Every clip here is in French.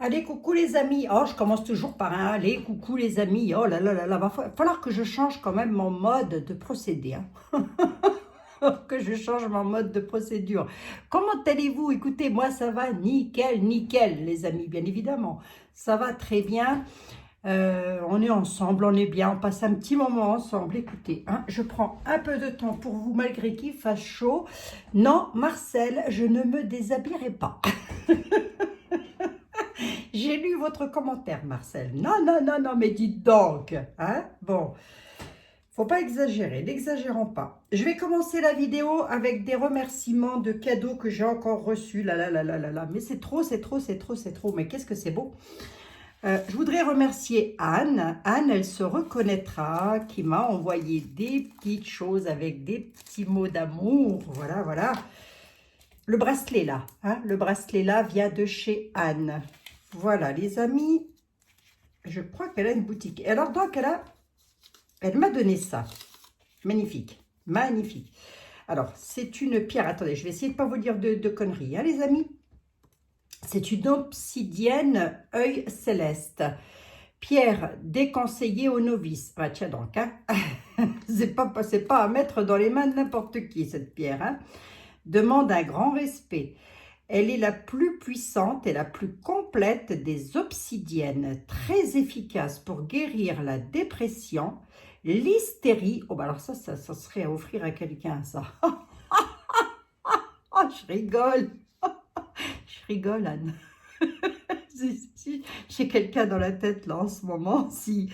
Allez, coucou les amis. Oh, je commence toujours par un allez, coucou les amis. Oh là là là là, va falloir que je change quand même mon mode de procédé, hein. Que je change mon mode de procédure. Comment allez-vous? Écoutez, moi ça va nickel, nickel les amis, bien évidemment. Ça va très bien. On est ensemble, on est bien, on passe un petit moment ensemble. Écoutez, hein, je prends un peu de temps pour vous malgré qu'il fasse chaud. Non, Marcel, je ne me déshabillerai pas. J'ai lu votre commentaire, Marcel. Non, non, non, non, mais dites donc. Hein? Bon, faut pas exagérer, n'exagérons pas. Je vais commencer la vidéo avec des remerciements de cadeaux que j'ai encore reçus. Là, là, là, là, là, là. Mais c'est trop, c'est trop, c'est trop, c'est trop. Mais qu'est-ce que c'est beau. Je voudrais remercier Anne. Anne, elle se reconnaîtra, qui m'a envoyé des petites choses avec des petits mots d'amour. Voilà, voilà. Le bracelet là, hein, le bracelet là vient de chez Anne. Voilà les amis, je crois qu'elle a une boutique. Et alors donc elle m'a donné ça. Magnifique, magnifique. Alors c'est une pierre, attendez, je vais essayer de ne pas vous dire de conneries, hein, les amis. C'est une obsidienne œil céleste. Pierre déconseillée aux novices. Ah tiens donc, hein. C'est pas à mettre dans les mains de n'importe qui cette pierre, hein. Demande un grand respect. Elle est la plus puissante et la plus complète des obsidiennes, très efficace pour guérir la dépression, l'hystérie. Oh, bah alors ça serait à offrir à quelqu'un, ça. Oh, je rigole. Je rigole, Anne. Si j'ai quelqu'un dans la tête, là, en ce moment, si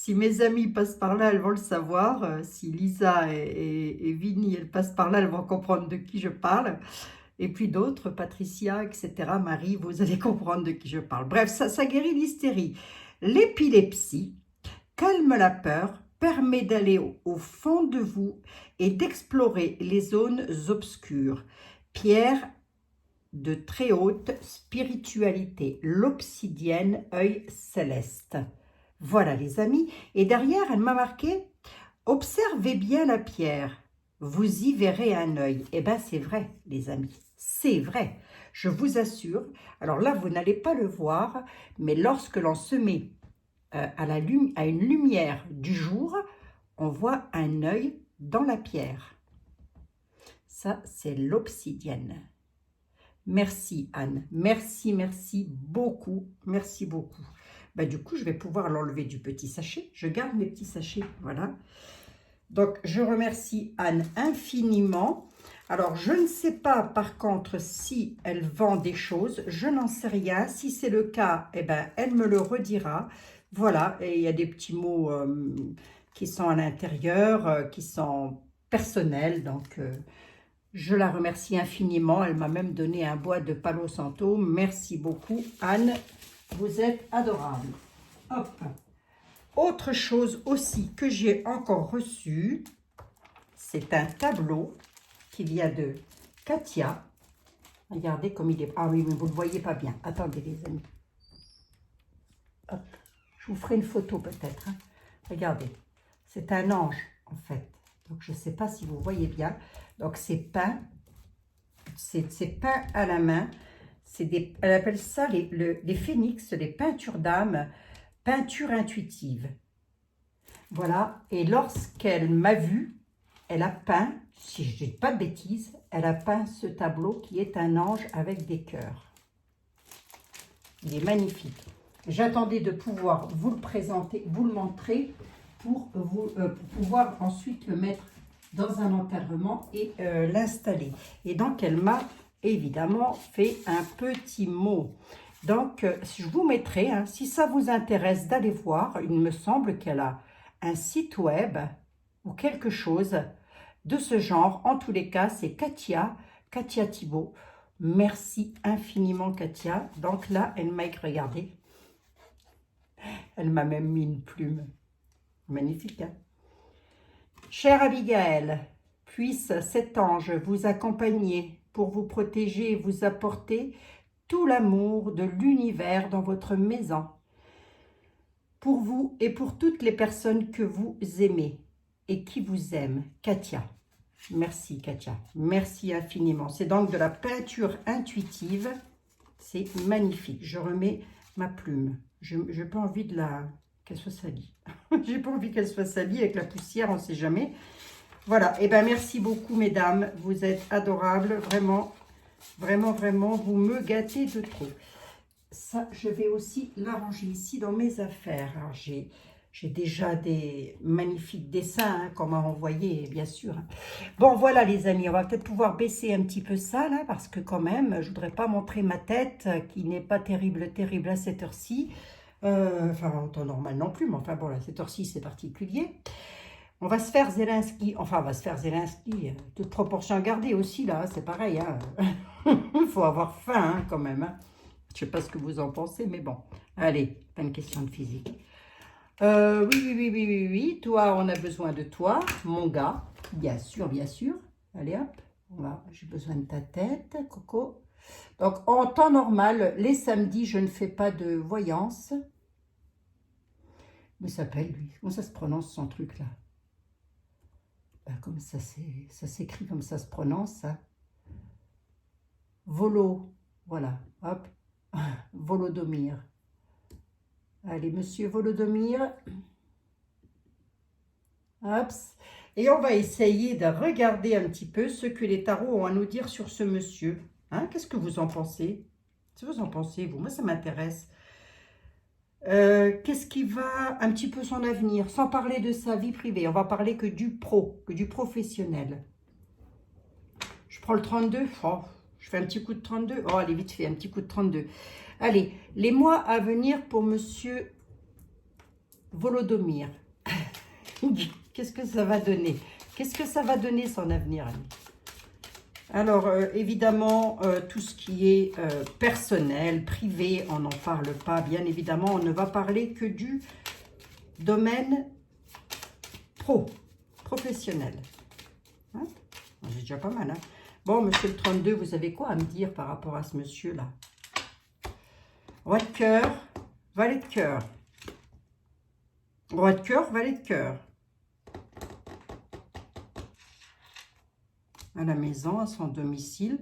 mes amis passent par là, elles vont le savoir. Si Lisa et Vinnie, elles passent par là, elles vont comprendre de qui je parle. Et puis d'autres, Patricia, etc., Marie, vous allez comprendre de qui je parle. Bref, ça guérit l'hystérie. L'épilepsie calme la peur, permet d'aller au fond de vous et d'explorer les zones obscures. Pierre de très haute spiritualité, l'obsidienne œil céleste. Voilà les amis. Et derrière, elle m'a marqué « Observez bien la pierre, vous y verrez un œil ». Eh bien, c'est vrai, les amis. C'est vrai, je vous assure. Alors là, vous n'allez pas le voir, mais lorsque l'on se met à une lumière du jour, on voit un œil dans la pierre. Ça, c'est l'obsidienne. Merci Anne, merci, merci beaucoup, merci beaucoup. Ben, du coup, je vais pouvoir l'enlever du petit sachet. Je garde mes petits sachets, voilà. Donc, je remercie Anne infiniment. Alors, je ne sais pas, par contre, si elle vend des choses. Je n'en sais rien. Si c'est le cas, eh ben, elle me le redira. Voilà, et il y a des petits mots qui sont à l'intérieur, qui sont personnels. Donc, je la remercie infiniment. Elle m'a même donné un bois de Palo Santo. Merci beaucoup, Anne. Vous êtes adorable. Hop. Autre chose aussi que j'ai encore reçu, c'est un tableau qui vient de Katia. Regardez comme il est. Ah oui, mais vous ne le voyez pas bien. Attendez les amis. Hop. Je vous ferai une photo peut-être, hein. Regardez. C'est un ange en fait. Donc je ne sais pas si vous voyez bien. Donc c'est peint. C'est peint à la main. Elle appelle ça les phénix, les peintures d'âme. Peinture intuitive. Voilà, et lorsqu'elle m'a vue, elle a peint, si je ne dis pas de bêtises, elle a peint ce tableau qui est un ange avec des cœurs. Il est magnifique. J'attendais de pouvoir vous le présenter, vous le montrer pour pouvoir ensuite le mettre dans un encadrement et l'installer. Et donc, elle m'a évidemment fait un petit mot. Donc, je vous mettrai, hein, si ça vous intéresse d'aller voir, il me semble qu'elle a un site web ou quelque chose de ce genre. En tous les cas, c'est Katia Thibault. Merci infiniment, Katia. Donc là, elle m'a regardé. Elle m'a même mis une plume. Magnifique, hein? Chère Abigail, puisse cet ange vous accompagner pour vous protéger et vous apporter tout l'amour de l'univers dans votre maison, pour vous et pour toutes les personnes que vous aimez et qui vous aiment. Katia. Merci Katia, merci infiniment. C'est donc de la peinture intuitive, c'est magnifique. Je remets ma plume. Je n'ai pas envie de qu'elle soit salie. J'ai pas envie qu'elle soit salie avec la poussière, on ne sait jamais. Voilà, et ben merci beaucoup mesdames, vous êtes adorables, vraiment, vraiment, vraiment, vous me gâtez de trop. Ça, je vais aussi l'arranger ici dans mes affaires. Alors, j'ai déjà des magnifiques dessins qu'on m'a envoyés, bien sûr. Bon, voilà les amis, on va peut-être pouvoir baisser un petit peu ça, là, parce que quand même, je voudrais pas montrer ma tête, qui n'est pas terrible, terrible à cette heure-ci. Enfin, en temps normal non plus, mais enfin, bon, à cette heure-ci, c'est particulier. On va se faire Zelensky, enfin, on va se faire Zelensky, toute proportion gardée aussi, là, c'est pareil, hein. Il faut avoir faim, hein, quand même, hein. Je ne sais pas ce que vous en pensez, mais bon. Allez, pas une question de physique. Oui. Toi, on a besoin de toi, mon gars. Bien sûr, bien sûr. Allez, hop. J'ai besoin de ta tête, Coco. Donc, en temps normal, les samedis, je ne fais pas de voyance. Comment ça s'appelle, lui? Comment ça se prononce, son truc, là? Ben, comme ça s'écrit, comme ça se prononce, ça. Volo. Voilà, hop. Volodomir. Allez, monsieur Volodomir. Hop. Et on va essayer de regarder un petit peu ce que les tarots ont à nous dire sur ce monsieur. Hein, qu'est-ce que vous en pensez? Qu'est-ce que vous en pensez, vous? Moi, ça m'intéresse. Qu'est-ce qui va un petit peu son avenir, sans parler de sa vie privée. On va parler que du pro, que du professionnel. Je prends le 32. Oh, je fais un petit coup de 32. Oh, allez, vite fait, un petit coup de 32. Allez, les mois à venir pour monsieur Volodomir. Qu'est-ce que ça va donner? Qu'est-ce que ça va donner son avenir? Alors, évidemment, tout ce qui est personnel, privé, on n'en parle pas. Bien évidemment, on ne va parler que du domaine professionnel. Hein? C'est déjà pas mal, hein? Bon, monsieur le 32, vous avez quoi à me dire par rapport à ce monsieur-là? Roi de cœur, valet de cœur. Roi de cœur, valet de cœur. À la maison, à son domicile.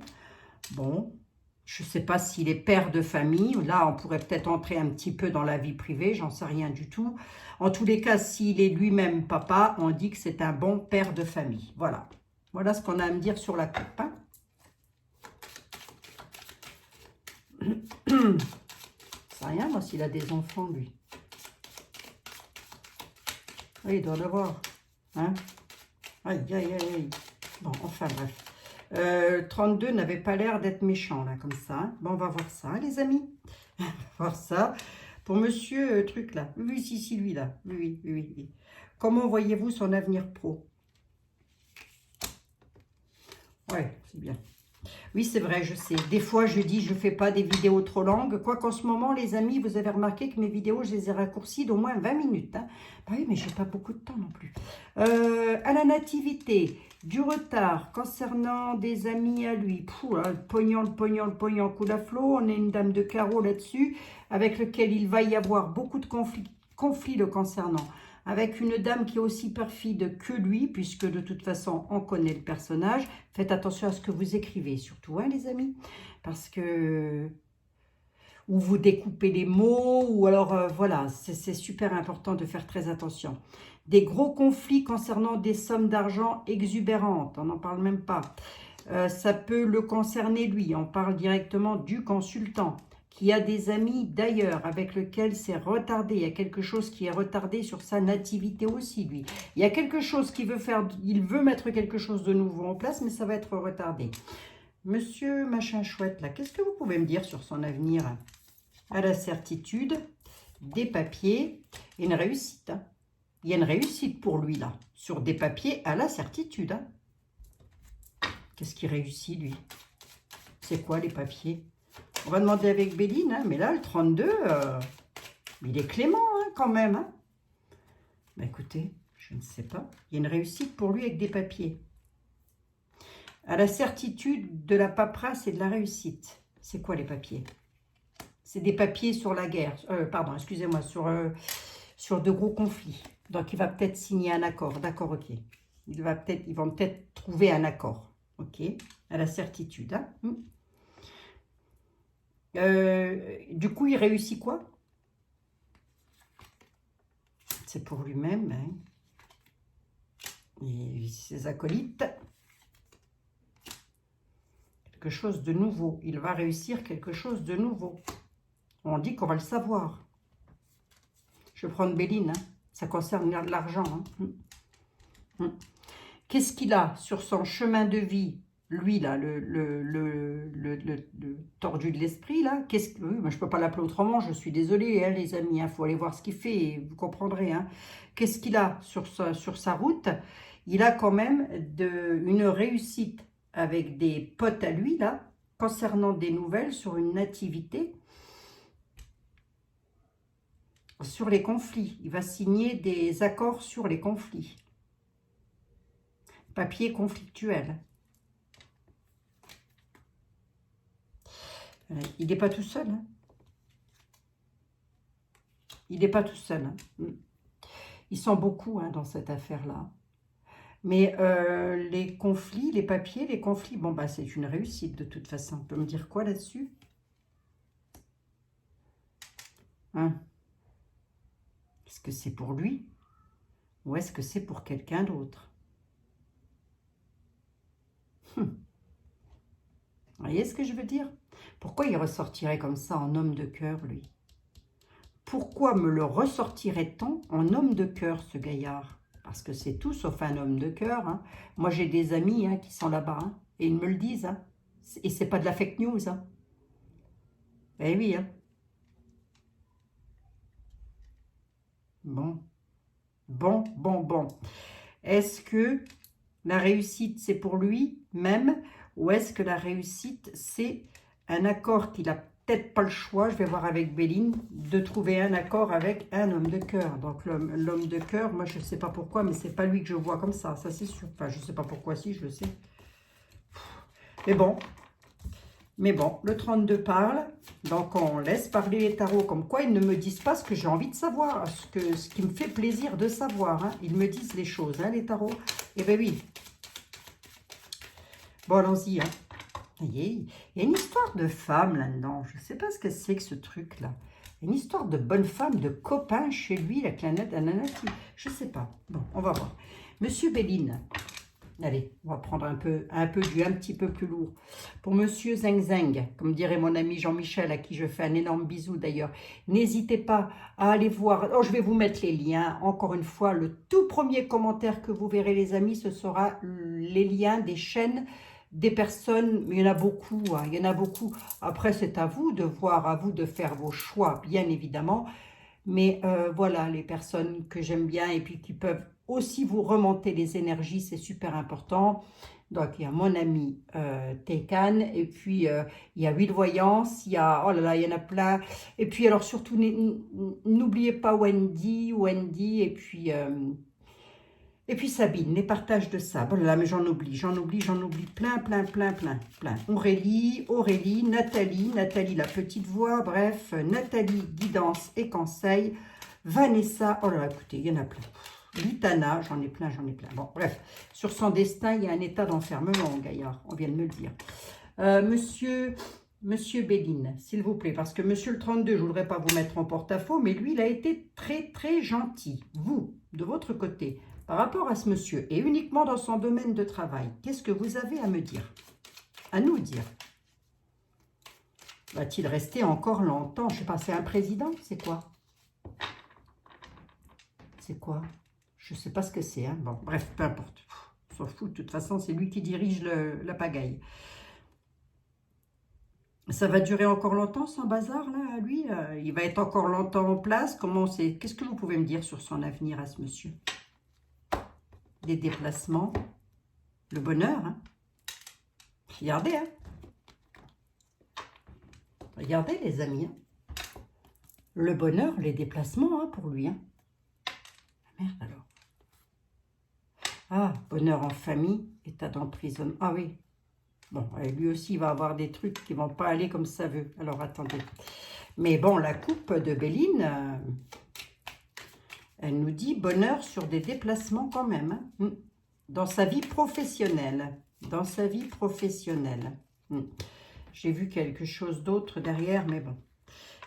Bon, je ne sais pas s'il est père de famille. Là, on pourrait peut-être entrer un petit peu dans la vie privée, j'en sais rien du tout. En tous les cas, s'il est lui-même papa, on dit que c'est un bon père de famille. Voilà. Voilà ce qu'on a à me dire sur la coupe. Hein. C'est rien, moi, s'il a des enfants, lui. Oui, il doit l'avoir. Hein? Aïe, aïe, aïe. Bon, enfin, bref. 32 n'avait pas l'air d'être méchant, là, comme ça. Hein. Bon, on va voir ça, les amis. On va voir ça. Pour monsieur, truc, là. Oui, si, lui, là. Oui. Comment voyez-vous son avenir pro? Ouais, c'est bien. Oui, c'est vrai, je sais. Des fois, je dis, je ne fais pas des vidéos trop longues. Quoi qu'en ce moment, les amis, vous avez remarqué que mes vidéos, je les ai raccourcies d'au moins 20 minutes. Hein. Bah oui, mais je n'ai pas beaucoup de temps non plus. À la nativité, du retard concernant des amis à lui. Pouh, là, le pognon, coule à flot. On a une dame de carreau là-dessus, avec lequel il va y avoir beaucoup de conflits le concernant. Avec une dame qui est aussi perfide que lui, puisque de toute façon, on connaît le personnage. Faites attention à ce que vous écrivez, surtout, hein, les amis, parce que... Ou vous découpez les mots, ou alors, voilà, c'est super important de faire très attention. Des gros conflits concernant des sommes d'argent exubérantes, on n'en parle même pas. Ça peut le concerner, lui, on parle directement du consultant, qui a des amis d'ailleurs avec lequel c'est retardé. Il y a quelque chose qui est retardé sur sa nativité aussi, lui. Il y a quelque chose qu'il veut faire, il veut mettre quelque chose de nouveau en place, mais ça va être retardé. Monsieur machin chouette, là, qu'est-ce que vous pouvez me dire sur son avenir? À la certitude, des papiers et une réussite. Hein. Il y a une réussite pour lui, là, sur des papiers à la certitude. Hein. Qu'est-ce qui réussit, lui? C'est quoi, les papiers? On va demander avec Béline, hein, mais là, le 32, il est clément, hein, quand même. Hein. Bah, écoutez, je ne sais pas. Il y a une réussite pour lui avec des papiers. À la certitude de la paperasse et de la réussite. C'est quoi les papiers? C'est des papiers sur la guerre. Pardon, excusez-moi, sur de gros conflits. Donc, il va peut-être signer un accord. D'accord, ok. Ils vont peut-être trouver un accord. Ok. À la certitude. Hein. Du coup, il réussit quoi? C'est pour lui-même, hein. Et ses acolytes. Quelque chose de nouveau. Il va réussir quelque chose de nouveau. On dit qu'on va le savoir. Je vais prendre Béline, hein. Ça concerne l'argent. Hein. Qu'est-ce qu'il a sur son chemin de vie? Lui, là, le tordu de l'esprit, là. Oui, je ne peux pas l'appeler autrement, je suis désolée, hein, les amis. Il faut aller voir ce qu'il fait et vous comprendrez. Hein. Qu'est-ce qu'il a sur sa route? Il a quand même une réussite avec des potes à lui, là, concernant des nouvelles sur une nativité, sur les conflits. Il va signer des accords sur les conflits. Papier conflictuel. Il n'est pas tout seul. Hein. Il n'est pas tout seul. Hein. Ils sont beaucoup hein, dans cette affaire-là. Mais les conflits, les papiers, les conflits, bon, bah, c'est une réussite de toute façon. On peut me dire quoi là-dessus? Hein? Est-ce que c'est pour lui? Ou est-ce que c'est pour quelqu'un d'autre? Vous voyez ce que je veux dire? Pourquoi il ressortirait comme ça en homme de cœur, lui? Pourquoi me le ressortirait-on en homme de cœur, ce gaillard? Parce que c'est tout sauf un homme de cœur. Hein. Moi, j'ai des amis hein, qui sont là-bas, hein, et ils me le disent. Hein. Et c'est pas de la fake news. Hein. Eh oui. Hein. Bon. Bon. Est-ce que la réussite, c'est pour lui même? Ou est-ce que la réussite, c'est un accord qu'il a peut-être pas le choix, je vais voir avec Béline, de trouver un accord avec un homme de cœur. Donc l'homme de cœur, moi je ne sais pas pourquoi, mais c'est pas lui que je vois comme ça c'est sûr. Enfin, je ne sais pas pourquoi, si, je le sais. Mais bon, le 32 parle, donc on laisse parler les tarots, comme quoi ils ne me disent pas ce que j'ai envie de savoir, ce qui me fait plaisir de savoir. Hein. Ils me disent les choses, hein, les tarots. Eh bien oui. Bon, allons-y. Hein. Il y a une histoire de femme là-dedans. Je ne sais pas ce que c'est que ce truc-là. Une histoire de bonne femme, de copain chez lui, la planète Ananati. Je ne sais pas. Bon, on va voir. Monsieur Béline. Allez, on va prendre un petit peu plus lourd. Pour Monsieur Zeng Zeng, comme dirait mon ami Jean-Michel, à qui je fais un énorme bisou d'ailleurs, n'hésitez pas à aller voir. Oh, je vais vous mettre les liens. Encore une fois, le tout premier commentaire que vous verrez, les amis, ce sera les liens des chaînes des personnes. Il y en a beaucoup. Hein, il y en a beaucoup. Après, c'est à vous de voir, à vous de faire vos choix, bien évidemment. Mais voilà, les personnes que j'aime bien et puis qui peuvent aussi vous remonter les énergies, c'est super important. Donc, il y a mon ami Tekan, et puis il y a Huile Voyance, il y a, oh là là, il y en a plein. Et puis, alors surtout, n'oubliez pas Wendy, et puis Sabine, les partages de ça. Oh là là, mais j'en oublie plein. Aurélie, Nathalie la petite voix, bref, Nathalie, guidance et conseil, Vanessa, oh là là, écoutez, il y en a plein. Litana, j'en ai plein. Bon, bref, sur son destin, il y a un état d'enfermement, gaillard, on vient de me le dire. Monsieur Béline, s'il vous plaît, parce que monsieur le 32, je ne voudrais pas vous mettre en porte-à-faux, mais lui, il a été très gentil. Vous, de votre côté, par rapport à ce monsieur, et uniquement dans son domaine de travail, qu'est-ce que vous avez à me dire? À nous dire. Va-t-il rester encore longtemps? Je ne sais pas, c'est un président? C'est quoi? C'est quoi? Je ne sais pas ce que c'est. Hein. Bon, bref, peu importe. On s'en fout. De toute façon, c'est lui qui dirige la pagaille. Ça va durer encore longtemps, son bazar, là, lui? Il va être encore longtemps en place? Comment c'est? Qu'est-ce que vous pouvez me dire sur son avenir à ce monsieur? Des déplacements? Le bonheur, hein? Regardez, hein? Regardez, les amis. Hein? Le bonheur, les déplacements, hein, pour lui. Hein? Merde, alors. Ah, bonheur en famille, état d'emprisonnement. Ah oui. Bon, lui aussi, il va avoir des trucs qui ne vont pas aller comme ça veut. Alors, attendez. Mais bon, la coupe de Béline, elle nous dit bonheur sur des déplacements quand même. Hein, dans sa vie professionnelle. J'ai vu quelque chose d'autre derrière, mais bon.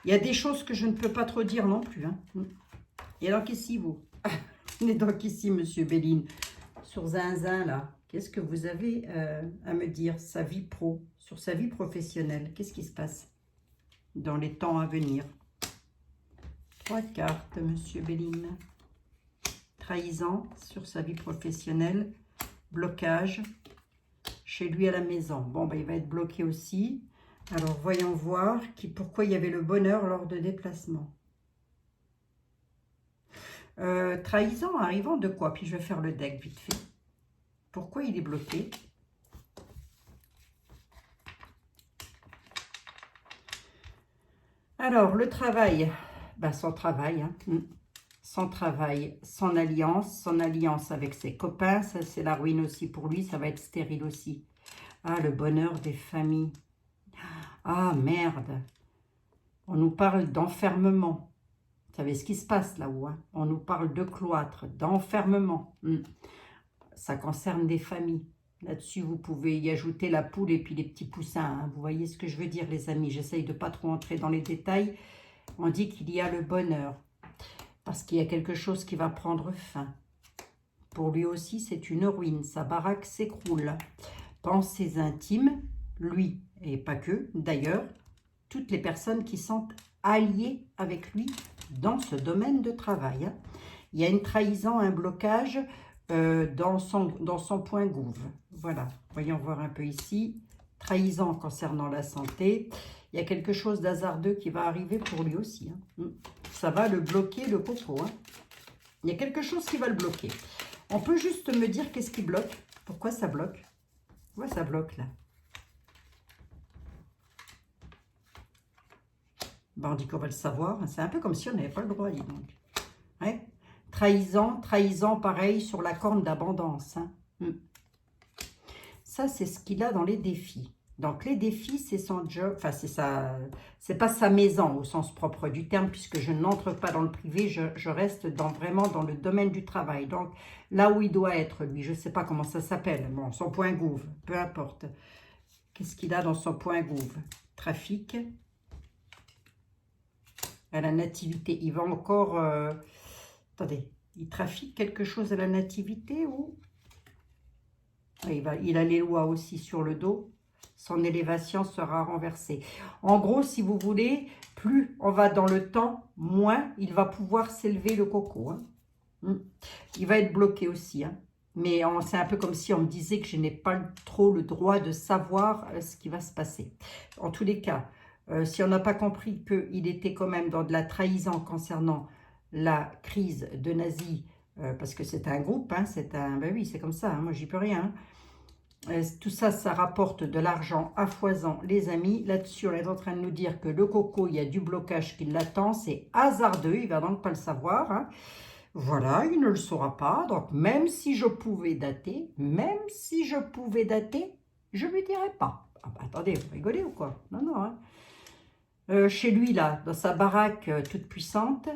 Il y a des choses que je ne peux pas trop dire non plus. Hein. Et donc ici, vous. Et donc ici, Monsieur Béline, sur Zinzin, là, qu'est-ce que vous avez à me dire? Sa vie pro, sur sa vie professionnelle, qu'est-ce qui se passe dans les temps à venir? 3 cartes, Monsieur Béline. Trahison sur sa vie professionnelle, blocage chez lui à la maison. Bon, ben, il va être bloqué aussi. Alors, voyons voir pourquoi il y avait le bonheur lors de déplacement. Trahison arrivant de quoi? Puis je vais faire le deck vite fait. Pourquoi il est bloqué? Alors, le travail, ben, son travail, hein. Son travail, son alliance avec ses copains, ça c'est la ruine aussi pour lui, ça va être stérile aussi. Ah, le bonheur des familles. Ah, merde. On nous parle d'enfermement. Vous savez ce qui se passe là-haut, hein? On nous parle de cloître, d'enfermement. Ça concerne des familles. Là-dessus, vous pouvez y ajouter la poule et puis les petits poussins. Hein. Vous voyez ce que je veux dire, les amis. J'essaye de ne pas trop entrer dans les détails. On dit qu'il y a le bonheur. Parce qu'il y a quelque chose qui va prendre fin. Pour lui aussi, c'est une ruine. Sa baraque s'écroule. Pensées intimes, lui, et pas que, d'ailleurs, toutes les personnes qui sont alliées avec lui dans ce domaine de travail. Hein. Il y a une trahison, un blocage dans son point gouve. Voilà, voyons voir un peu ici. Trahison concernant la santé. Il y a quelque chose d'hasardeux qui va arriver pour lui aussi. Hein. Ça va le bloquer, le coco. Hein. Il y a quelque chose qui va le bloquer. On peut juste me dire qu'est-ce qui bloque? Pourquoi ça bloque? Pourquoi ça bloque là? Ben, on dit qu'on va le savoir. C'est un peu comme si on n'avait pas le droit, dis donc. Ouais. Trahison, pareil, sur la corne d'abondance. Hein. Ça, c'est ce qu'il a dans les défis. Donc, les défis, c'est son job, enfin, c'est pas sa maison au sens propre du terme, puisque je n'entre pas dans le privé, je reste vraiment dans le domaine du travail. Donc, là où il doit être, lui, je ne sais pas comment ça s'appelle, bon, son point gouve, peu importe. Qu'est-ce qu'il a dans son point gouve? Trafic. À la nativité, il va encore... attendez, il trafique quelque chose à la nativité ou... Il a les lois aussi sur le dos. Son élévation sera renversée. En gros, si vous voulez, plus on va dans le temps, moins il va pouvoir s'élever le coco. Hein. Il va être bloqué aussi. Hein. Mais c'est un peu comme si on me disait que je n'ai pas trop le droit de savoir ce qui va se passer. En tous les cas, si on n'a pas compris qu'il était quand même dans de la trahison concernant la crise de nazis, parce que c'est un groupe, hein, ben oui, c'est comme ça, hein, moi j'y peux rien. Hein. Tout ça, ça rapporte de l'argent à foison, les amis. Là-dessus, on est en train de nous dire que le coco, il y a du blocage qui l'attend. C'est hasardeux, il ne va donc pas le savoir. Hein. Voilà, il ne le saura pas. Donc, même si je pouvais dater, je ne lui dirais pas. Ah bah, attendez, vous rigolez ou quoi? Non, non. Hein. Chez lui, là, dans sa baraque toute puissante,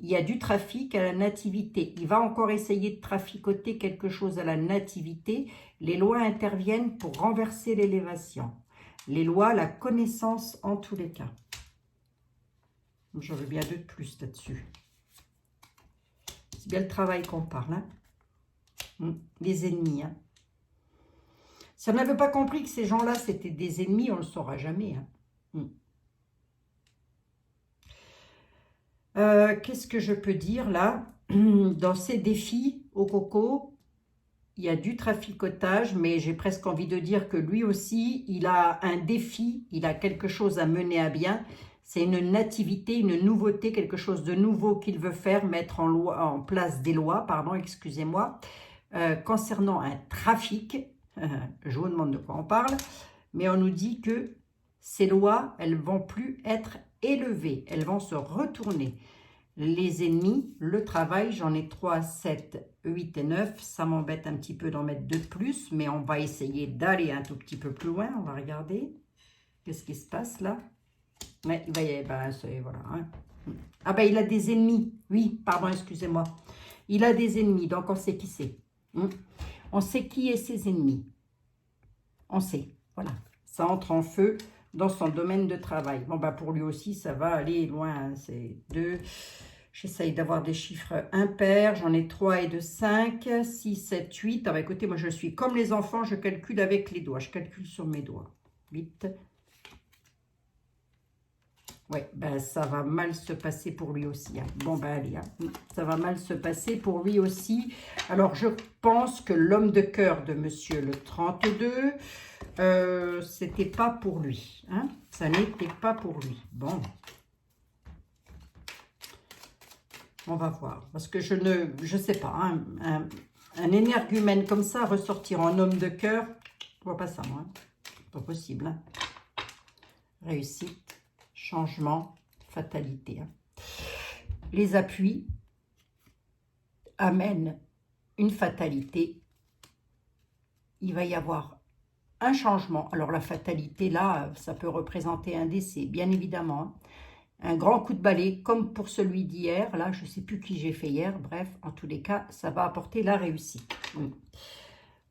il y a du trafic à la nativité. Il va encore essayer de traficoter quelque chose à la nativité. Les lois interviennent pour renverser l'élévation. Les lois, la connaissance en tous les cas. J'en veux bien deux de plus là-dessus. C'est bien le travail qu'on parle. Hein. Les ennemis. Hein. Si on n'avait pas compris que ces gens-là, c'était des ennemis, on ne le saura jamais. Hein. Qu'est-ce que je peux dire là? Dans ces défis au coco, il y a du traficotage, mais j'ai presque envie de dire que lui aussi, il a un défi, il a quelque chose à mener à bien. C'est une nativité, une nouveauté, quelque chose de nouveau qu'il veut faire, mettre en place des lois, pardon, excusez-moi, concernant un trafic. Je vous demande de quoi on parle, mais on nous dit que ces lois, elles ne vont plus être élevées, elles vont se retourner. Les ennemis, le travail, j'en ai 3, 7, 8 et 9. Ça m'embête un petit peu d'en mettre 2 de plus, mais on va essayer d'aller un tout petit peu plus loin. On va regarder. Qu'est-ce qui se passe là? Ouais, il va y avoir, voilà. Hein. Ah ben, il a des ennemis. Oui, pardon, excusez-moi. Il a des ennemis, donc on sait qui c'est. On sait qui est ses ennemis. On sait, voilà. Ça entre en feu dans son domaine de travail. Bon, bah pour lui aussi, ça va aller loin. Hein. C'est 2. J'essaye d'avoir des chiffres impairs. J'en ai 3 et 2, 5, 6, 7, 8. Alors écoutez, moi je suis comme les enfants, je calcule avec les doigts. Je calcule sur mes doigts. 8. Ouais, ben ça va mal se passer pour lui aussi. Hein. Bon, ben allez, hein. Ça va mal se passer pour lui aussi. Alors, je pense que l'homme de cœur de monsieur le 32, c'était pas pour lui. Hein. Ça n'était pas pour lui. Bon. On va voir. Parce que je sais pas, hein, un énergumène comme ça, ressortir en homme de cœur, je vois pas ça, moi. Hein. Pas possible. Hein. Réussite. Changement, fatalité. Hein. Les appuis amènent une fatalité. Il va y avoir un changement. Alors la fatalité, là, ça peut représenter un décès, bien évidemment. Hein. Un grand coup de balai, comme pour celui d'hier. Là, je ne sais plus qui j'ai fait hier. Bref, en tous les cas, ça va apporter la réussite.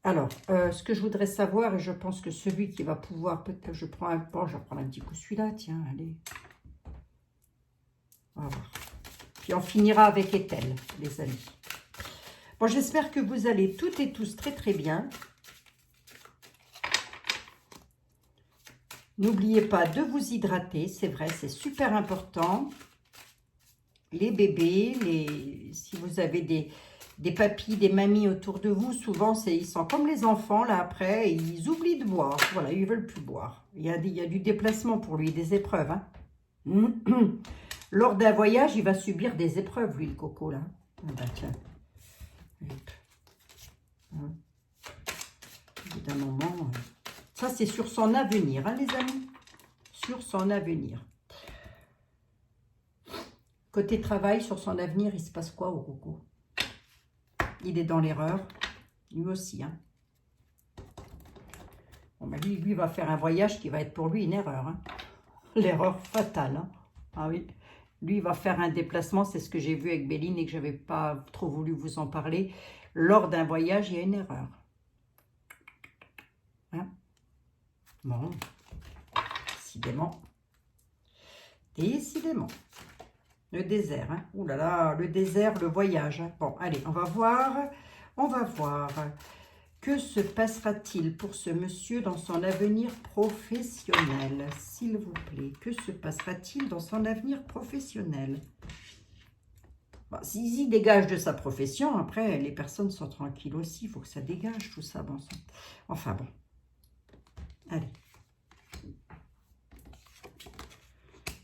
Alors, ce que je voudrais savoir, et je pense que celui qui va pouvoir, peut-être, je prends un peu, je vais prendre un petit coup celui-là, tiens, allez. On va voir. Puis on finira avec Ethel, les amis. Bon, j'espère que vous allez toutes et tous très très bien. N'oubliez pas de vous hydrater, c'est vrai, c'est super important. Les bébés, si vous avez des papis, des mamies autour de vous, souvent, ils sont comme les enfants, là, après, ils oublient de boire. Voilà, ils ne veulent plus boire. Il y a du déplacement pour lui, des épreuves. Hein. Lors d'un voyage, il va subir des épreuves, lui, le coco, là. Ah bah, tiens. Au bout d'un moment... Ça, c'est sur son avenir, hein, les amis. Sur son avenir. Côté travail, sur son avenir, il se passe quoi au coco? Il est dans l'erreur. Lui aussi, hein. Bon, ben lui va faire un voyage qui va être pour lui une erreur. Hein. L'erreur fatale. Hein. Ah oui. Lui, il va faire un déplacement. C'est ce que j'ai vu avec Béline et que je n'avais pas trop voulu vous en parler. Lors d'un voyage, il y a une erreur. Hein? Bon. Décidément. Décidément. Le désert. Hein? Ouh là là, le désert, le voyage. Hein? Bon, allez, on va voir. On va voir. Que se passera-t-il pour ce monsieur dans son avenir professionnel? S'il vous plaît, que se passera-t-il dans son avenir professionnel? Bon, s'il dégage de sa profession, après, les personnes sont tranquilles aussi. Il faut que ça dégage, tout ça. Bon, ça. Enfin, bon. Allez.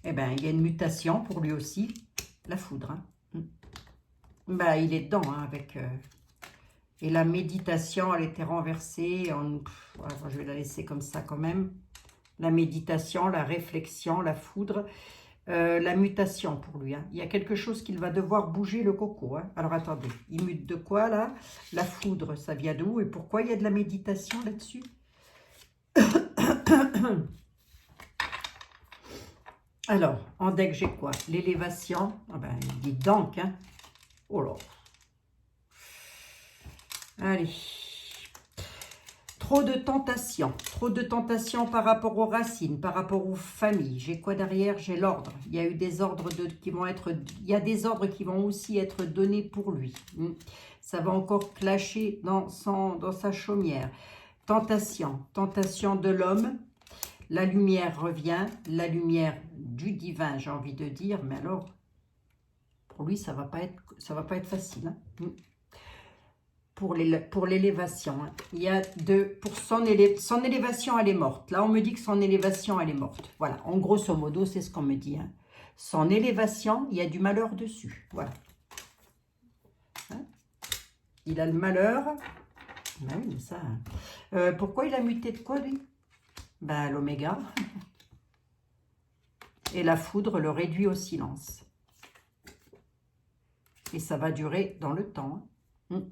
Eh bien, il y a une mutation pour lui aussi. La foudre. Hein. Ben, il est dedans, hein, avec... Et la méditation, elle était renversée. Je vais la laisser comme ça quand même. La méditation, la réflexion, la foudre. La mutation pour lui. Hein. Il y a quelque chose qu'il va devoir bouger, le coco. Hein. Alors, attendez. Il mute de quoi, là? La foudre, ça vient d'où? Et pourquoi il y a de la méditation là-dessus? Alors, en deck, j'ai quoi? L'élévation. Ah ben, il dit donc, hein. Oh là. Allez. Trop de tentations. Trop de tentations par rapport aux racines, par rapport aux familles. J'ai quoi derrière? J'ai l'ordre. Il y a eu des ordres qui vont être... Il y a des ordres qui vont aussi être donnés pour lui. Ça va encore clasher dans sa chaumière. Tentation. Tentation de l'homme. La lumière revient. La lumière du divin, j'ai envie de dire. Mais alors, pour lui, ça va pas être facile. Hein. Pour l'élévation. Hein. Il y a pour son élévation, elle est morte. Là, on me dit que son élévation, elle est morte. Voilà, en grosso modo, c'est ce qu'on me dit. Hein. Son élévation, il y a du malheur dessus. Voilà. Hein? Il a le malheur. Ben oui, mais ça... pourquoi il a muté de quoi, lui? Ben, l'oméga. Et la foudre le réduit au silence. Et ça va durer dans le temps. Hein.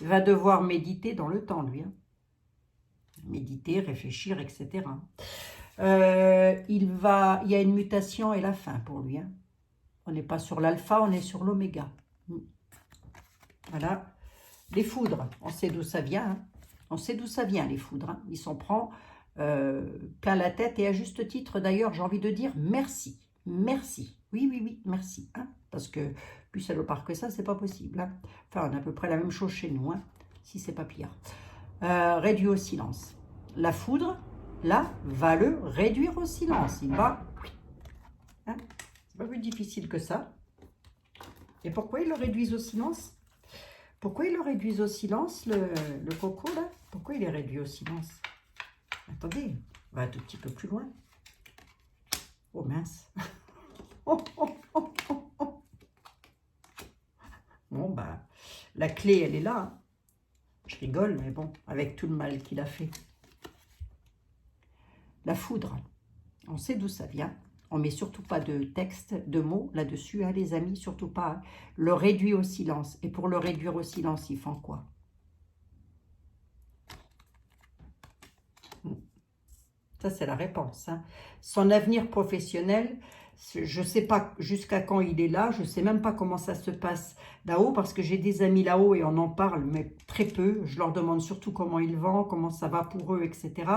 Il va devoir méditer dans le temps, lui. Hein. Méditer, réfléchir, etc. Il y a une mutation et la fin pour lui. Hein. On n'est pas sur l'alpha, on est sur l'oméga. Voilà. Les foudres, on sait d'où ça vient. Hein. On sait d'où ça vient, les foudres. Hein. Il s'en prend plein la tête, et à juste titre d'ailleurs, j'ai envie de dire merci. Merci. Oui, oui, oui, merci. Hein, parce que plus salopard que ça, c'est pas possible. Hein. Enfin, on a à peu près la même chose chez nous, hein, si c'est pas pire. Réduit au silence. La foudre, là, va le réduire au silence. Il va... Hein, c'est pas plus difficile que ça. Et pourquoi ils le réduisent au silence? Pourquoi ils le réduisent au silence, le coco, là? Pourquoi il est réduit au silence? Attendez, on va un tout petit peu plus loin. Oh mince. Bon, bah, la clé, elle est là. Hein. Je rigole, mais bon, avec tout le mal qu'il a fait. La foudre, on sait d'où ça vient. On ne met surtout pas de texte, de mots là-dessus, hein, les amis, surtout pas. Hein. Le réduit au silence. Et pour le réduire au silence, ils font quoi? Ça, c'est la réponse. Hein. Son avenir professionnel, je ne sais pas jusqu'à quand il est là. Je ne sais même pas comment ça se passe là-haut, parce que j'ai des amis là-haut et on en parle, mais très peu. Je leur demande surtout comment ils vont, comment ça va pour eux, etc.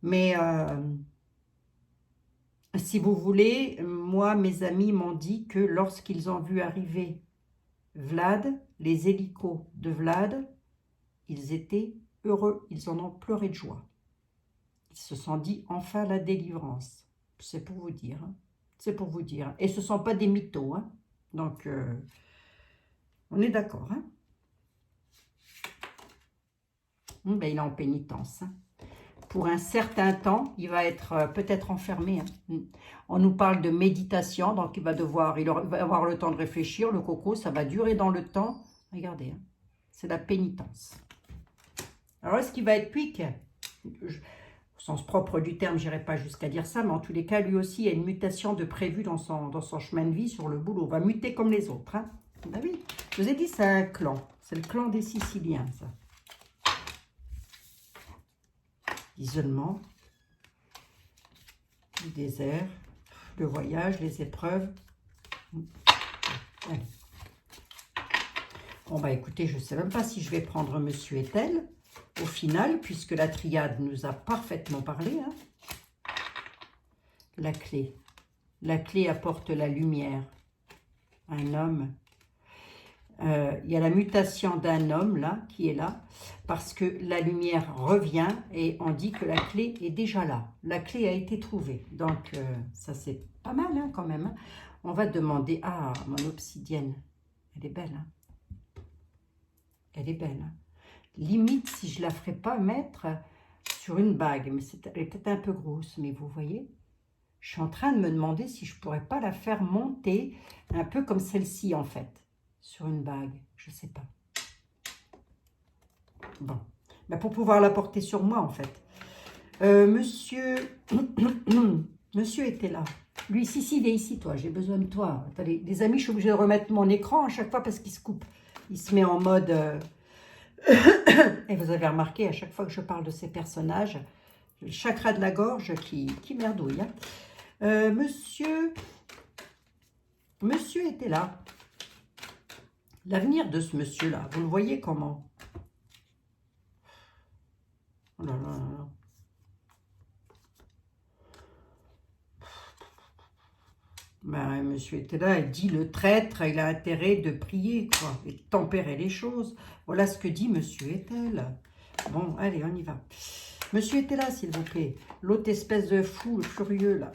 Mais si vous voulez, moi, mes amis m'ont dit que lorsqu'ils ont vu arriver Vlad, les hélicos de Vlad, ils étaient heureux. Ils en ont pleuré de joie. Ils se sont dit enfin la délivrance. C'est pour vous dire. Hein. C'est pour vous dire. Et ce ne sont pas des mythos. Hein. Donc, on est d'accord. Hein. Ben, il est en pénitence. Hein. Pour un certain temps, il va être peut-être enfermé. Hein. On nous parle de méditation, donc il va avoir le temps de réfléchir. Le coco, ça va durer dans le temps. Regardez, hein. C'est la pénitence. Alors, est-ce qu'il va être quick? Au sens propre du terme, je n'irai pas jusqu'à dire ça, mais en tous les cas, lui aussi, il y a une mutation de prévu dans son chemin de vie sur le boulot. Il va muter comme les autres. Hein. Ben oui, je vous ai dit, c'est un clan. C'est le clan des Siciliens, ça. L'isolement, le désert, le voyage, les épreuves. Allez. Bon, bah écoutez, je ne sais même pas si je vais prendre Monsieur Ethel. Au final, puisque la triade nous a parfaitement parlé, hein. La clé. La clé apporte la lumière. Un homme. Il y a la mutation d'un homme, là, qui est là, parce que la lumière revient et on dit que la clé est déjà là. La clé a été trouvée. Donc, ça, c'est pas mal, hein, quand même. Hein. On va demander... Ah, mon obsidienne. Elle est belle, hein. Elle est belle, hein. Limite, si je ne la ferais pas mettre sur une bague, mais elle est peut-être un peu grosse, mais vous voyez, je suis en train de me demander si je ne pourrais pas la faire monter un peu comme celle-ci, en fait, sur une bague, je ne sais pas. Bon, ben, pour pouvoir la porter sur moi, en fait. Monsieur... Monsieur était là. Lui, si, il est ici, toi, j'ai besoin de toi. Attendez, les amis, je suis obligée de remettre mon écran à chaque fois parce qu'il se coupe. Il se met en mode... Et vous avez remarqué, à chaque fois que je parle de ces personnages, le chakra de la gorge qui merdouille. Hein. Monsieur était là. L'avenir de ce monsieur-là, vous le voyez comment? Oh là là là. Ben, monsieur était là, il dit le traître, il a intérêt de prier, quoi, et de tempérer les choses. Voilà ce que dit monsieur Ethel. Bon, allez, on y va. Monsieur était là, s'il vous plaît. L'autre espèce de fou, le furieux, là.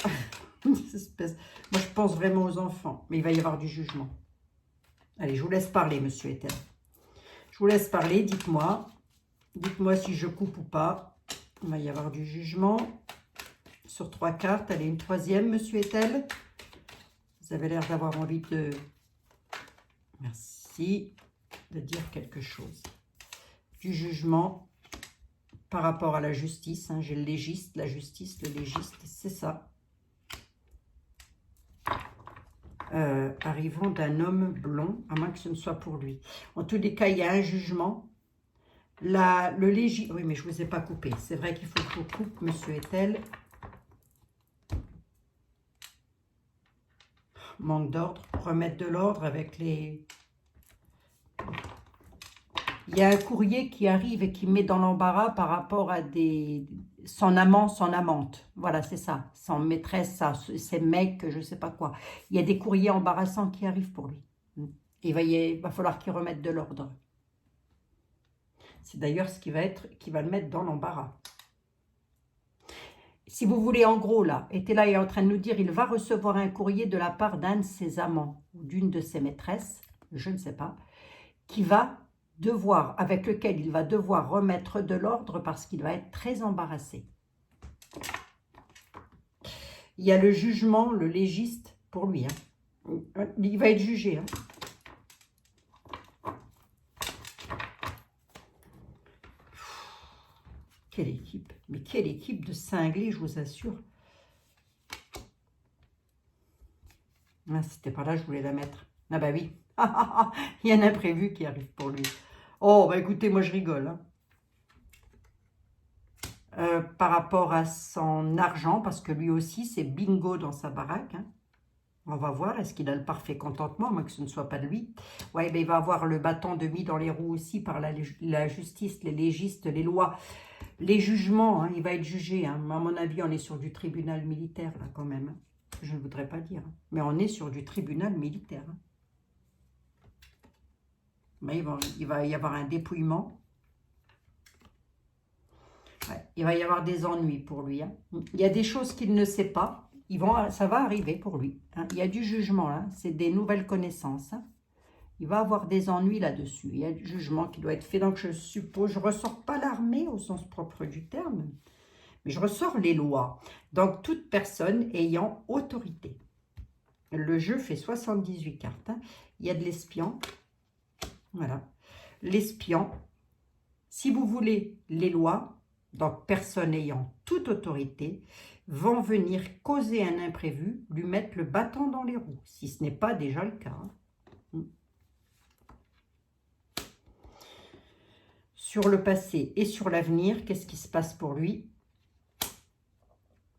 Moi, je pense vraiment aux enfants, mais il va y avoir du jugement. Allez, je vous laisse parler, monsieur Ethel. Je vous laisse parler, dites-moi. Dites-moi si je coupe ou pas. Il va y avoir du jugement. Sur 3 cartes, allez, une troisième, monsieur Ethel. Vous avez l'air d'avoir envie de... Merci. De dire quelque chose. Du jugement par rapport à la justice. Hein. J'ai le légiste, la justice, le légiste, c'est ça. Arrivant d'un homme blond, à moins que ce ne soit pour lui. En tous les cas, il y a un jugement. Le légiste... Oui, mais je ne vous ai pas coupé. C'est vrai qu'il faut que je coupe, monsieur Ethel. Manque d'ordre. Remettre de l'ordre avec les... Il y a un courrier qui arrive et qui met dans l'embarras par rapport à son amant, son amante. Voilà, c'est ça. Son maîtresse, ses mecs, je ne sais pas quoi. Il y a des courriers embarrassants qui arrivent pour lui. Il va falloir qu'il remette de l'ordre. C'est d'ailleurs ce qui va le mettre dans l'embarras. Si vous voulez, en gros, là, Etela est en train de nous dire, il va recevoir un courrier de la part d'un de ses amants ou d'une de ses maîtresses, je ne sais pas, avec lequel il va devoir remettre de l'ordre parce qu'il va être très embarrassé. Il y a le jugement, le légiste pour lui. Il va être jugé. Quelle équipe, mais quelle équipe de cinglés, je vous assure. Ah, c'était pas là, je voulais la mettre. Ah bah oui, il y a un imprévu qui arrive pour lui. Oh, bah écoutez, moi je rigole. Par rapport à son argent, parce que lui aussi, c'est bingo dans sa baraque. On va voir, est-ce qu'il a le parfait contentement, moi que ce ne soit pas de lui. Ouais, ben il va avoir le bâton de mis dans les roues aussi par la justice, les légistes, les lois, les jugements. Il va être jugé. À mon avis, on est sur du tribunal militaire, là, quand même. Je ne voudrais pas dire. Mais on est sur du tribunal militaire. Mais il va y avoir un dépouillement. Ouais, il va y avoir des ennuis pour lui. Il y a des choses qu'il ne sait pas. Ça va arriver pour lui. Il y a du jugement là. C'est des nouvelles connaissances. Il va avoir des ennuis là-dessus. Il y a du jugement qui doit être fait. Donc je suppose, je ne ressors pas l'armée au sens propre du terme. Mais je ressors les lois. Donc toute personne ayant autorité. Le jeu fait 78 cartes. Il y a de l'espion. Voilà. L'espion. Si vous voulez les lois, donc personne ayant toute autorité, vont venir causer un imprévu, lui mettre le bâton dans les roues, si ce n'est pas déjà le cas. Sur le passé et sur l'avenir, qu'est-ce qui se passe pour lui?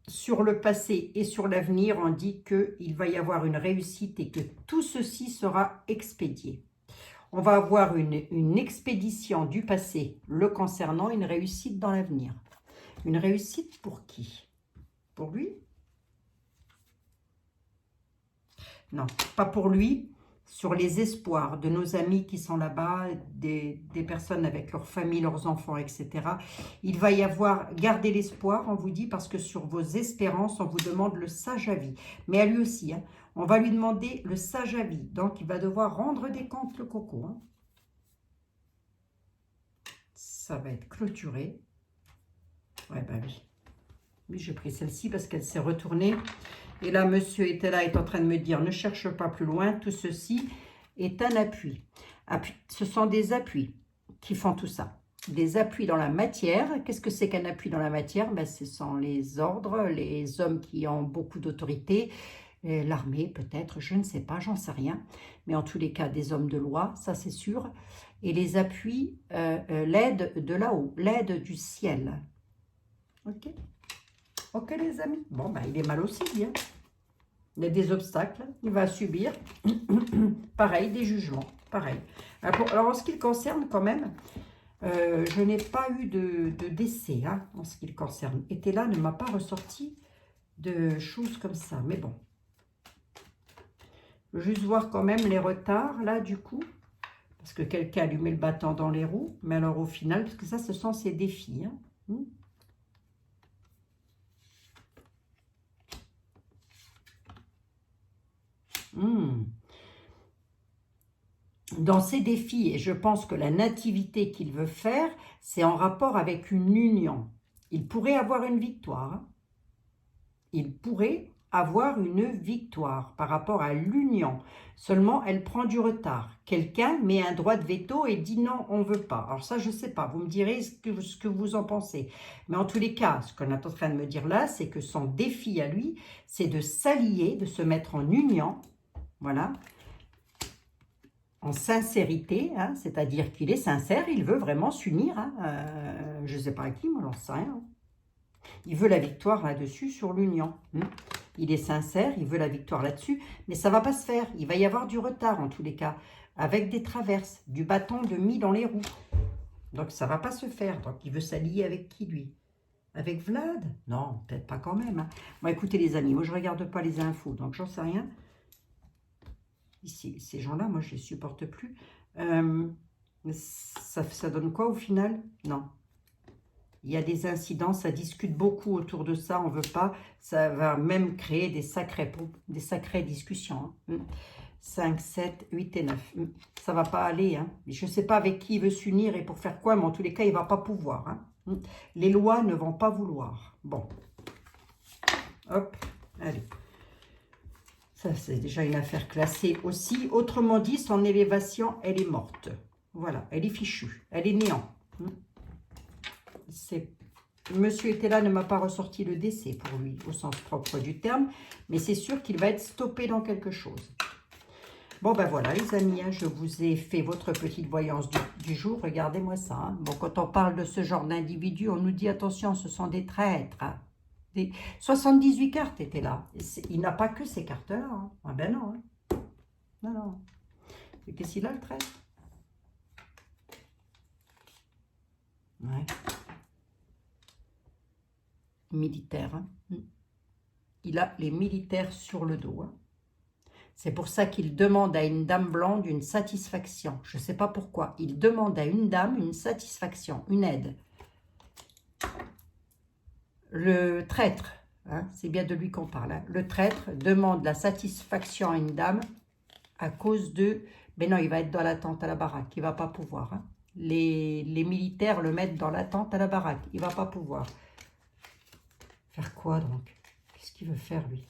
Sur le passé et sur l'avenir, on dit qu'il va y avoir une réussite et que tout ceci sera expédié. On va avoir une expédition du passé le concernant, une réussite dans l'avenir. Une réussite pour qui? Pour lui? Non, pas pour lui. Sur les espoirs de nos amis qui sont là-bas, des personnes avec leurs familles, leurs enfants, etc. Il va y avoir, gardez l'espoir, on vous dit, parce que sur vos espérances, on vous demande le sage avis. Mais à lui aussi, on va lui demander le sage avis. Donc, il va devoir rendre des comptes, le coco. Ça va être clôturé. Ouais, bah oui. Oui, j'ai pris celle-ci parce qu'elle s'est retournée. Et là, monsieur était là, est en train de me dire, ne cherche pas plus loin. Tout ceci est un appui. Ce sont des appuis qui font tout ça. Des appuis dans la matière. Qu'est-ce que c'est qu'un appui dans la matière? Ben, ce sont les ordres, les hommes qui ont beaucoup d'autorité, l'armée peut-être, je ne sais pas, j'en sais rien. Mais en tous les cas, des hommes de loi, ça c'est sûr. Et les appuis, l'aide de là-haut, l'aide du ciel. Ok? Ok les amis. Bon, ben, il est mal aussi, bien. Il y a des obstacles, il va subir. Pareil, des jugements, pareil. Alors, en ce qui le concerne quand même, je n'ai pas eu de décès en ce qui le concerne. Et là ne m'a pas ressorti de choses comme ça, mais bon. Je veux juste voir quand même les retards, là, du coup. Parce que quelqu'un a allumé le bâton dans les roues. Mais alors, au final, parce que ça, ce sont ses défis. Dans ces défis, et je pense que la nativité qu'il veut faire, c'est en rapport avec une union. Il pourrait avoir une victoire. Il pourrait avoir une victoire par rapport à l'union. Seulement, elle prend du retard. Quelqu'un met un droit de veto et dit non, on ne veut pas. Alors ça, je ne sais pas. Vous me direz ce que vous en pensez. Mais en tous les cas, ce qu'on est en train de me dire là, c'est que son défi à lui, c'est de s'allier, de se mettre en union. Voilà. En sincérité, c'est-à-dire qu'il est sincère, il veut vraiment s'unir. Je ne sais pas à qui, moi, j'en sais rien. Il veut la victoire là-dessus, sur l'union. Il est sincère, il veut la victoire là-dessus, mais ça ne va pas se faire. Il va y avoir du retard, en tous les cas, avec des traverses, du bâton de mis dans les roues. Donc, ça ne va pas se faire. Donc, il veut s'allier avec qui, lui? Avec Vlad? Non, peut-être pas quand même. Hein. Bon, écoutez, les amis, moi, je ne regarde pas les infos, donc j'en sais rien. Ici, ces gens-là, moi, je ne les supporte plus. Ça donne quoi, au final? Non. Il y a des incidents, ça discute beaucoup autour de ça, on ne veut pas. Ça va même créer des sacrées discussions. Hein. 5, 7, 8 et 9. Ça ne va pas aller. Hein. Je ne sais pas avec qui il veut s'unir et pour faire quoi, mais en tous les cas, il ne va pas pouvoir. Hein. Les lois ne vont pas vouloir. Bon. Hop, allez. Ça, c'est déjà une affaire classée aussi. Autrement dit, son élévation, elle est morte. Voilà, elle est fichue. Elle est néant. Monsieur était là, ne m'a pas ressorti le décès pour lui, au sens propre du terme. Mais c'est sûr qu'il va être stoppé dans quelque chose. Bon, ben voilà, les amis, hein, je vous ai fait votre petite voyance du jour. Regardez-moi ça. Hein. Bon, quand on parle de ce genre d'individus, on nous dit, attention, ce sont des traîtres. Hein. 78 cartes étaient là. Il n'a pas que ces cartes-là. Hein. Ah ben non. Hein. Non, non. Et qu'est-ce qu'il a, le traître? Ouais. Militaire. Hein. Il a les militaires sur le dos. Hein. C'est pour ça qu'il demande à une dame blonde une satisfaction. Je ne sais pas pourquoi. Il demande à une dame une satisfaction, une aide. Le traître, hein, c'est bien de lui qu'on parle. Hein. Le traître demande la satisfaction à une dame à cause de... Mais non, il va être dans l'attente à la baraque. Il ne va pas pouvoir. Hein. Les militaires le mettent dans l'attente à la baraque. Il ne va pas pouvoir. Faire quoi donc? Qu'est-ce qu'il veut faire, lui?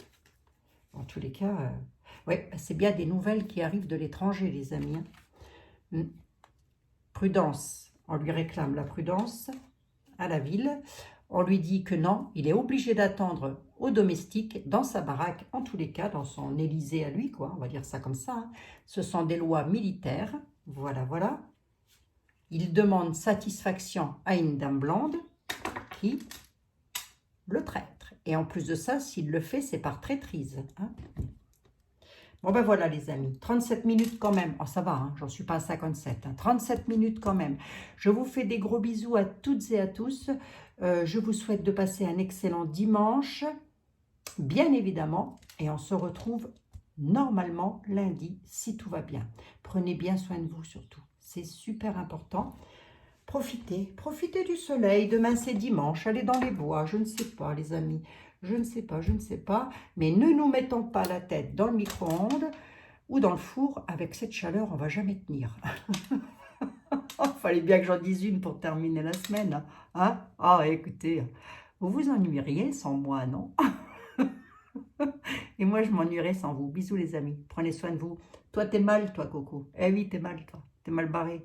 En tous les cas... Oui, c'est bien des nouvelles qui arrivent de l'étranger, les amis. Hein. Prudence. On lui réclame la prudence à la ville. On lui dit que non, il est obligé d'attendre au domestique, dans sa baraque, en tous les cas, dans son Élysée à lui, quoi. On va dire ça comme ça. Hein. Ce sont des lois militaires. Voilà, voilà. Il demande satisfaction à une dame blonde qui le traître. Et en plus de ça, s'il le fait, c'est par traîtrise. Hein. Bon ben voilà les amis, 37 minutes quand même, oh, ça va, hein, j'en suis pas à 57, hein. 37 minutes quand même. Je vous fais des gros bisous à toutes et à tous, je vous souhaite de passer un excellent dimanche, bien évidemment, et on se retrouve normalement lundi, si tout va bien. Prenez bien soin de vous surtout, c'est super important. Profitez du soleil, demain c'est dimanche, allez dans les bois, je ne sais pas les amis. Je ne sais pas, mais ne nous mettons pas la tête dans le micro-ondes ou dans le four. Avec cette chaleur, on ne va jamais tenir. Il fallait bien que j'en dise une pour terminer la semaine. Hein? Ah, écoutez, vous vous ennuieriez sans moi, non? Et moi, je m'ennuierais sans vous. Bisous les amis, prenez soin de vous. Toi, t'es mal, toi, Coco. Eh oui, t'es mal, toi. T'es mal barré.